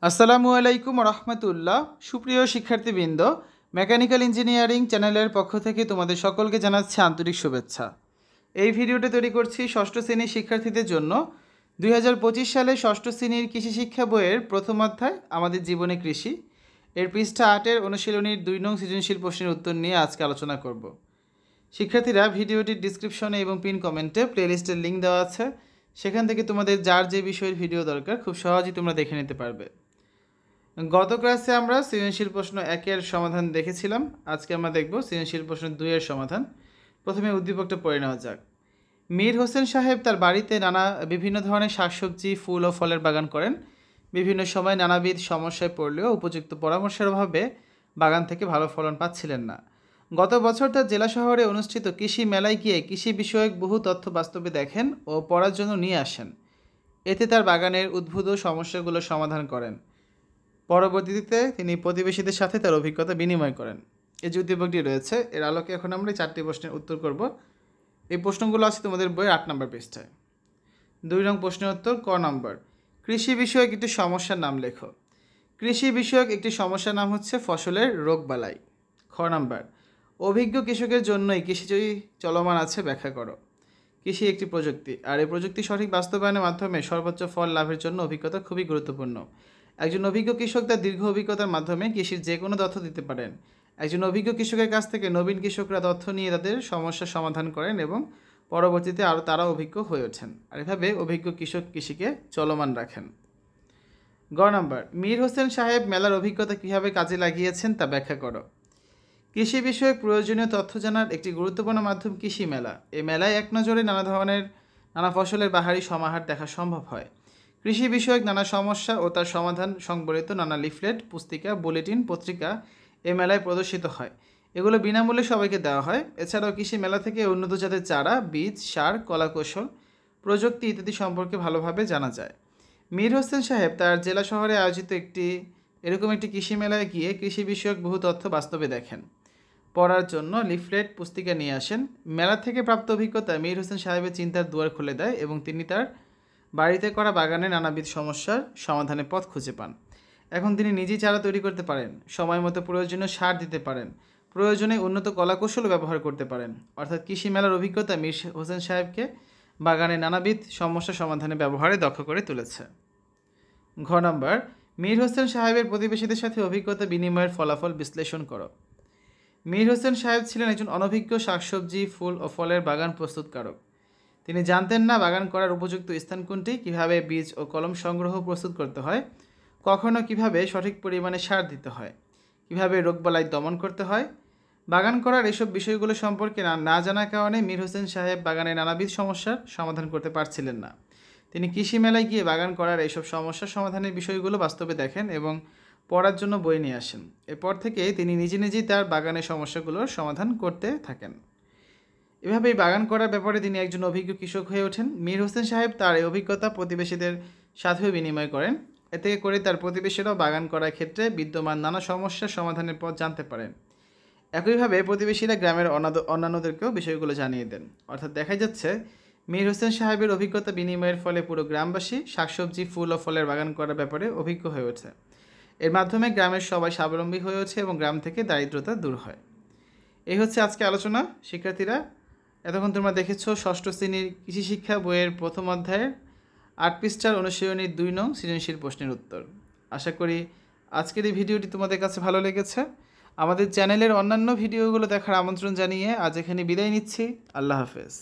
আসসালামু আলাইকুম রহমতুল্লাহ। সুপ্রিয় শিক্ষার্থীবৃন্দ, মেকানিক্যাল ইঞ্জিনিয়ারিং চ্যানেলের পক্ষ থেকে তোমাদের সকলকে জানাচ্ছি আন্তরিক শুভেচ্ছা। এই ভিডিওটা তৈরি করছি ষষ্ঠ শ্রেণীর শিক্ষার্থীদের জন্য। 2025 সালে ষষ্ঠ শ্রেণীর কৃষি শিক্ষা বইয়ের প্রথম অধ্যায় আমাদের জীবনে কৃষি এর পৃষ্ঠা 8-এর অনুশীলনীর 2 নং সৃজনশীল প্রশ্নের উত্তর নিয়ে আজকে আলোচনা করব। শিক্ষার্থীরা, ভিডিওটির ডিসক্রিপশনে এবং পিন কমেন্টে প্লেলিস্টের লিঙ্ক দেওয়া আছে, সেখান থেকে তোমাদের যার যে বিষয়ের ভিডিও দরকার খুব সহজেই তোমরা দেখে নিতে পারবে। গত ক্লাসে আমরা সৃজনশীল প্রশ্ন 1-এর সমাধান দেখেছিলাম। আজকে আমরা দেখব সৃজনশীল প্রশ্ন 2-এর সমাধান। প্রথমে উদ্দীপকটা পড়ে নেওয়া যাক। মীর হোসেন সাহেব তার বাড়িতে বিভিন্ন ধরনের শাকসবজি, ফুল ও ফলের বাগান করেন। বিভিন্ন সময় নানাবিধ সমস্যায় পড়লেও উপযুক্ত পরামর্শের অভাবে বাগান থেকে ভালো ফলন পাচ্ছিলেন না। গত বছর তার জেলা শহরে অনুষ্ঠিত কৃষি মেলায় গিয়ে কৃষি বিষয়ক বহু তথ্য বাস্তবে দেখেন ও পড়ার জন্য নিয়ে আসেন। এতে তার বাগানের উদ্ভূত সমস্যাগুলো সমাধান করেন। পরবর্তীতে তিনি প্রতিবেশীদের সাথে তার অভিজ্ঞতা বিনিময় করেন। এই যে উদ্দীপকটি রয়েছে, এর আলোকে এখন আমরা এই 4টি প্রশ্নের উত্তর করব। এই প্রশ্নগুলো আছে তোমাদের বইয়ের 8 নম্বর পৃষ্ঠায়। 2 নং প্রশ্নের উত্তর ক নম্বর। কৃষি বিষয়ক একটি সমস্যার নাম লেখো। কৃষি বিষয়ক একটি সমস্যার নাম হচ্ছে ফসলের রোগবালাই। খ নম্বর। অভিজ্ঞ কৃষকের জন্যই কৃষি চলমান আছে, ব্যাখ্যা করো। কৃষি একটি প্রযুক্তি, আর এই প্রযুক্তি সঠিক বাস্তবায়নের মাধ্যমে সর্বোচ্চ ফল লাভের জন্য অভিজ্ঞতা খুবই গুরুত্বপূর্ণ। একজন অভিজ্ঞ কৃষক তার দীর্ঘ অভিজ্ঞতার মাধ্যমে কৃষির যে কোনো তথ্য দিতে পারেন। একজন অভিজ্ঞ কৃষকের কাছ থেকে নবীন কৃষকরা তথ্য নিয়ে তাদের সমস্যার সমাধান করেন এবং পরবর্তীতে আরও তারা অভিজ্ঞ হয়ে ওঠেন। আর এভাবে অভিজ্ঞ কৃষক কৃষিকে চলমান রাখেন। গ নম্বর। মীর হোসেন সাহেব মেলার অভিজ্ঞতা কীভাবে কাজে লাগিয়েছেন তা ব্যাখ্যা করো। কৃষি বিষয়ক প্রয়োজনীয় তথ্য জানার একটি গুরুত্বপূর্ণ মাধ্যম কৃষি মেলা। এই মেলায় এক নজরে নানা ফসলের বাহারি সমাহার দেখা সম্ভব হয়। কৃষি বিষয়ক নানা সমস্যা ও তার সমাধান সংবলিত নানা লিফলেট, পুস্তিকা, বুলেটিন, পত্রিকা এ মেলায় প্রদর্শিত হয়। এগুলো বিনামূল্যে সবাইকে দেওয়া হয়। এছাড়াও কৃষি মেলা থেকে উন্নত জাতের চারা, বীজ, সার, কলাকৌশল, প্রযুক্তি ইত্যাদি সম্পর্কে ভালোভাবে জানা যায়। মীর হোসেন সাহেব তার জেলা শহরে আয়োজিত এরকম একটি কৃষি মেলায় গিয়ে কৃষি বিষয়ক বহু তথ্য বাস্তবে দেখেন। পড়ার জন্য লিফলেট, পুস্তিকা নিয়ে আসেন। মেলা থেকে প্রাপ্ত অভিজ্ঞতা মীর হোসেন সাহেবের চিন্তার দুয়ার খুলে দেয় এবং তিনি তার বাড়িতে করা বাগানে নানাবিধ সমস্যার সমাধানের পথ খুঁজে পান। এখন তিনি নিজেই চারা তৈরি করতে পারেন, সময় মতো প্রয়োজনীয় সার দিতে পারেন, প্রয়োজনে উন্নত কলাকৌশল ব্যবহার করতে পারেন। অর্থাৎ কৃষি মেলার অভিজ্ঞতা মীর হোসেন সাহেবকে বাগানে নানাবিধ সমস্যা সমাধানে ব্যবহারে দক্ষ করে তুলেছে। ঘ নম্বর। মীর হোসেন সাহেবের প্রতিবেশীদের সাথে অভিজ্ঞতা বিনিময়ের ফলাফল বিশ্লেষণ করো। মীর হোসেন সাহেব ছিলেন একজন অনভিজ্ঞ শাকসবজি, ফুল ও ফলের বাগান প্রস্তুতকারক। তিনি জানতেন না বাগান করার উপযুক্ত স্থান কোনটি, কীভাবে বীজ ও কলম সংগ্রহ প্রস্তুত করতে হয়, কখনও কিভাবে সঠিক পরিমাণে সার দিতে হয়, কিভাবে রোগবালাই দমন করতে হয়। বাগান করার এসব বিষয়গুলো সম্পর্কে না জানার কারণে মীর হোসেন সাহেব বাগানে নানাবিধ সমস্যার সমাধান করতে পারছিলেন না। তিনি কৃষি মেলায় গিয়ে বাগান করার এইসব সমস্যার সমাধানের বিষয়গুলো বাস্তবে দেখেন এবং পড়ার জন্য বই নিয়ে আসেন। এরপর থেকে তিনি নিজেই তার বাগানের সমস্যাগুলোর সমাধান করতে থাকেন। এভাবেই বাগান করার ব্যাপারে তিনি একজন অভিজ্ঞ কৃষক হয়ে ওঠেন। মীর হোসেন সাহেব তার এই অভিজ্ঞতা প্রতিবেশীদের সাথেও বিনিময় করেন। এতে করে তার প্রতিবেশীরাও বাগান করার ক্ষেত্রে বিদ্যমান নানা সমস্যার সমাধানের পথ জানতে পারেন। একইভাবে প্রতিবেশীরা গ্রামের অন্যান্যদেরকেও বিষয়গুলো জানিয়ে দেন। অর্থাৎ দেখা যাচ্ছে মীর হোসেন সাহেবের অভিজ্ঞতা বিনিময়ের ফলে পুরো গ্রামবাসী শাকসবজি, ফুল ও ফলের বাগান করার ব্যাপারে অভিজ্ঞ হয়ে ওঠে। এর মাধ্যমে গ্রামের সবাই স্বাবলম্বী হয়ে ওঠে এবং গ্রাম থেকে দারিদ্রতা দূর হয়। এই হচ্ছে আজকে আলোচনা। শিক্ষার্থীরা, এতক্ষণ তোমরা দেখেছো ষষ্ঠ শ্রেণীর কৃষি শিক্ষা বইয়ের প্রথম অধ্যায়ের 8 পৃষ্ঠার অনুশীলনীর 2 নং সৃজনশীল প্রশ্নের উত্তর। আশা করি আজকের এই ভিডিওটি তোমাদের কাছে ভালো লেগেছে। আমাদের চ্যানেলের অন্যান্য ভিডিওগুলো দেখার আমন্ত্রণ জানিয়ে আজ এখানে বিদায় নিচ্ছি। আল্লাহ হাফেজ।